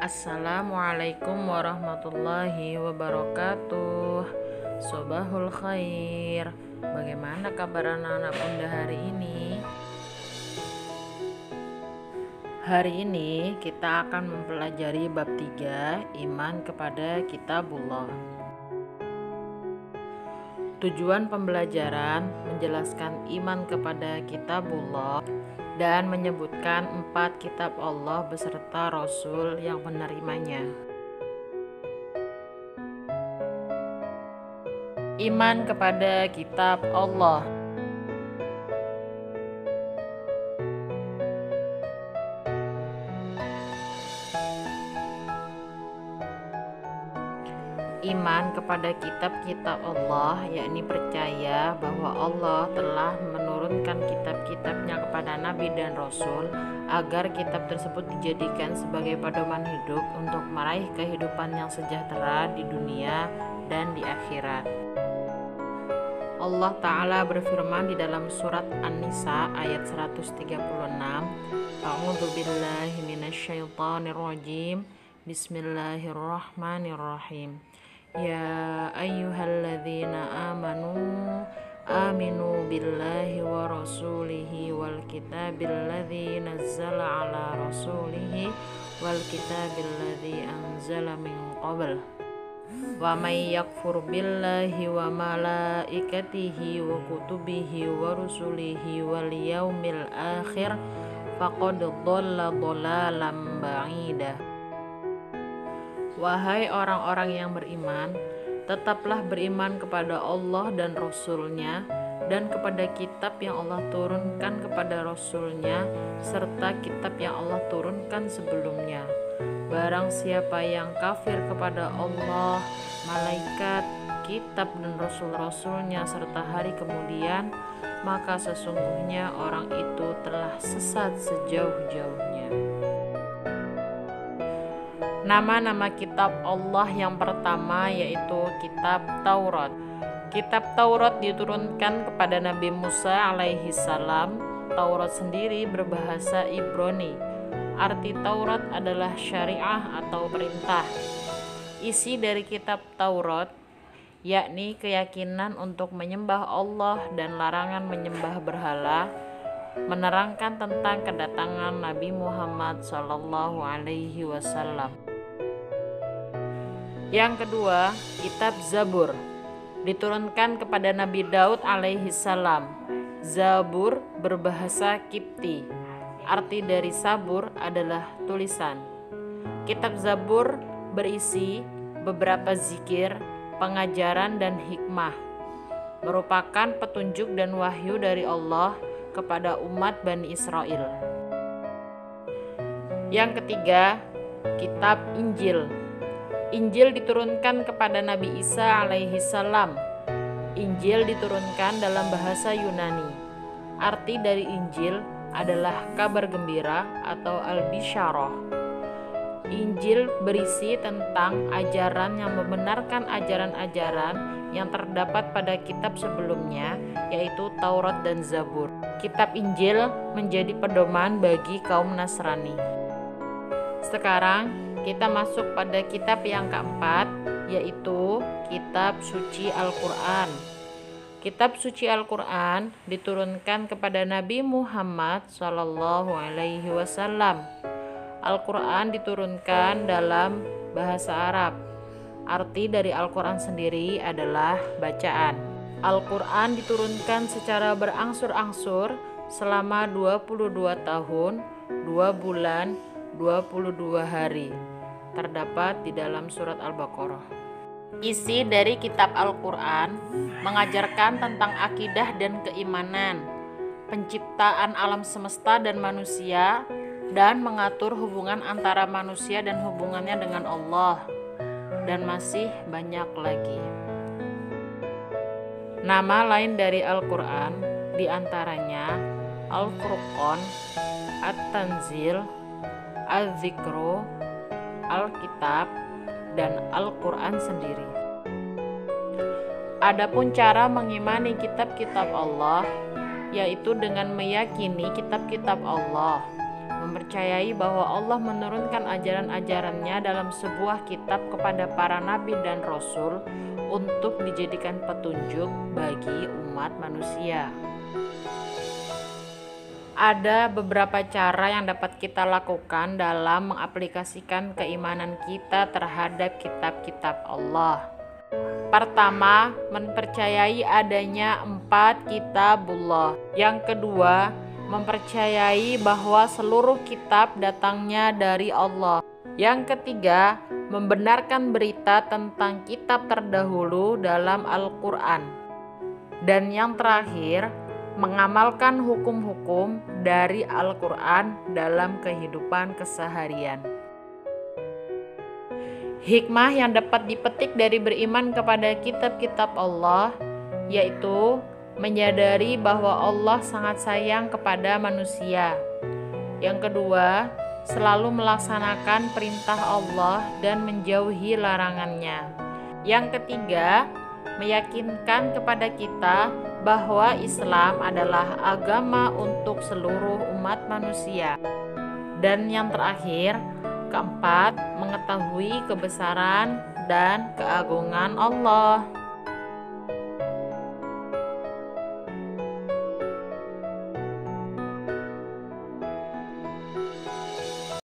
Assalamualaikum warahmatullahi wabarakatuh. Sobahul khair. Bagaimana kabar anak-anak bunda hari ini? Hari ini kita akan mempelajari bab 3, iman kepada kitabullah. Tujuan pembelajaran menjelaskan iman kepada kitabullah dan menyebutkan 4 kitab Allah beserta Rasul yang menerimanya. Iman kepada kitab Allah. Iman kepada kitab-kitab Allah, yakni percaya bahwa Allah telah menurunkan kitab-kitabnya kepada Nabi dan Rasul agar kitab tersebut dijadikan sebagai pedoman hidup untuk meraih kehidupan yang sejahtera di dunia dan di akhirat. Allah Ta'ala berfirman di dalam surat An-Nisa ayat 136, A'udzubillahi minasyaitonirrajim, Bismillahirrahmanirrahim. Ya ayyuhalladzina aminu billahi wa rasulihi wal kitabil ladzi nazzala ala rasulihi wal kitabil ladzi anzala min qabl wa may yakfur billahi wa malaikatihi wa kutubihi wa rusulihi wal yaumil akhir faqad dhalla dhalalan ba'ida. Wahai orang-orang yang beriman, tetaplah beriman kepada Allah dan Rasul-Nya dan kepada kitab yang Allah turunkan kepada Rasul-Nya serta kitab yang Allah turunkan sebelumnya. Barang siapa yang kafir kepada Allah, malaikat, kitab dan Rasul-Rasul-Nya serta hari kemudian, maka sesungguhnya orang itu telah sesat sejauh-jauhnya. Nama-nama kitab Allah yang pertama yaitu kitab Taurat. Kitab Taurat diturunkan kepada Nabi Musa alaihi salam. Taurat sendiri berbahasa Ibrani. Arti Taurat adalah syariah atau perintah. Isi dari kitab Taurat yakni keyakinan untuk menyembah Allah dan larangan menyembah berhala, menerangkan tentang kedatangan Nabi Muhammad SAW. Yang kedua, kitab Zabur diturunkan kepada Nabi Daud alaihi salam. Zabur berbahasa Kipti. Arti dari sabur adalah tulisan. Kitab Zabur berisi beberapa zikir, pengajaran dan hikmah. Merupakan petunjuk dan wahyu dari Allah kepada umat Bani Israel. Yang ketiga, kitab Injil. Injil diturunkan kepada Nabi Isa alaihi salam. Injil diturunkan dalam bahasa Yunani. Arti dari Injil adalah kabar gembira atau al-bisyarah. Injil berisi tentang ajaran yang membenarkan ajaran-ajaran yang terdapat pada kitab sebelumnya, yaitu Taurat dan Zabur. Kitab Injil menjadi pedoman bagi kaum Nasrani. Sekarang kita masuk pada kitab yang keempat, yaitu kitab suci Al-Quran. Kitab suci Al-Quran diturunkan kepada Nabi Muhammad SAW. Al-Quran diturunkan dalam bahasa Arab. Arti dari Al-Quran sendiri adalah bacaan. Al-Quran diturunkan secara berangsur-angsur selama 22 tahun, 2 bulan, 22 hari. Terdapat di dalam surat Al-Baqarah. Isi dari kitab Al-Quran mengajarkan tentang akidah dan keimanan, penciptaan alam semesta dan manusia, dan mengatur hubungan antara manusia dan hubungannya dengan Allah, dan masih banyak lagi. Nama lain dari Al-Quran diantaranya Al-Furqan, At-Tanzil, Al-Zikru, Al-Kitab, dan Al-Quran sendiri. Adapun cara mengimani kitab-kitab Allah, yaitu dengan meyakini kitab-kitab Allah, mempercayai bahwa Allah menurunkan ajaran-ajarannya dalam sebuah kitab kepada para nabi dan rasul untuk dijadikan petunjuk bagi umat manusia. Ada beberapa cara yang dapat kita lakukan dalam mengaplikasikan keimanan kita terhadap kitab-kitab Allah. Pertama, mempercayai adanya 4 kitabullah. Yang kedua, mempercayai bahwa seluruh kitab datangnya dari Allah. Yang ketiga, membenarkan berita tentang kitab terdahulu dalam Al-Quran. Dan yang terakhir, mengamalkan hukum-hukum dari Al-Quran dalam kehidupan keseharian. Hikmah yang dapat dipetik dari beriman kepada kitab-kitab Allah yaitu menyadari bahwa Allah sangat sayang kepada manusia. Yang kedua, selalu melaksanakan perintah Allah dan menjauhi larangannya. Yang ketiga, meyakinkan kepada kita bahwa Islam adalah agama untuk seluruh umat manusia. Dan yang terakhir, keempat, mengetahui kebesaran dan keagungan Allah.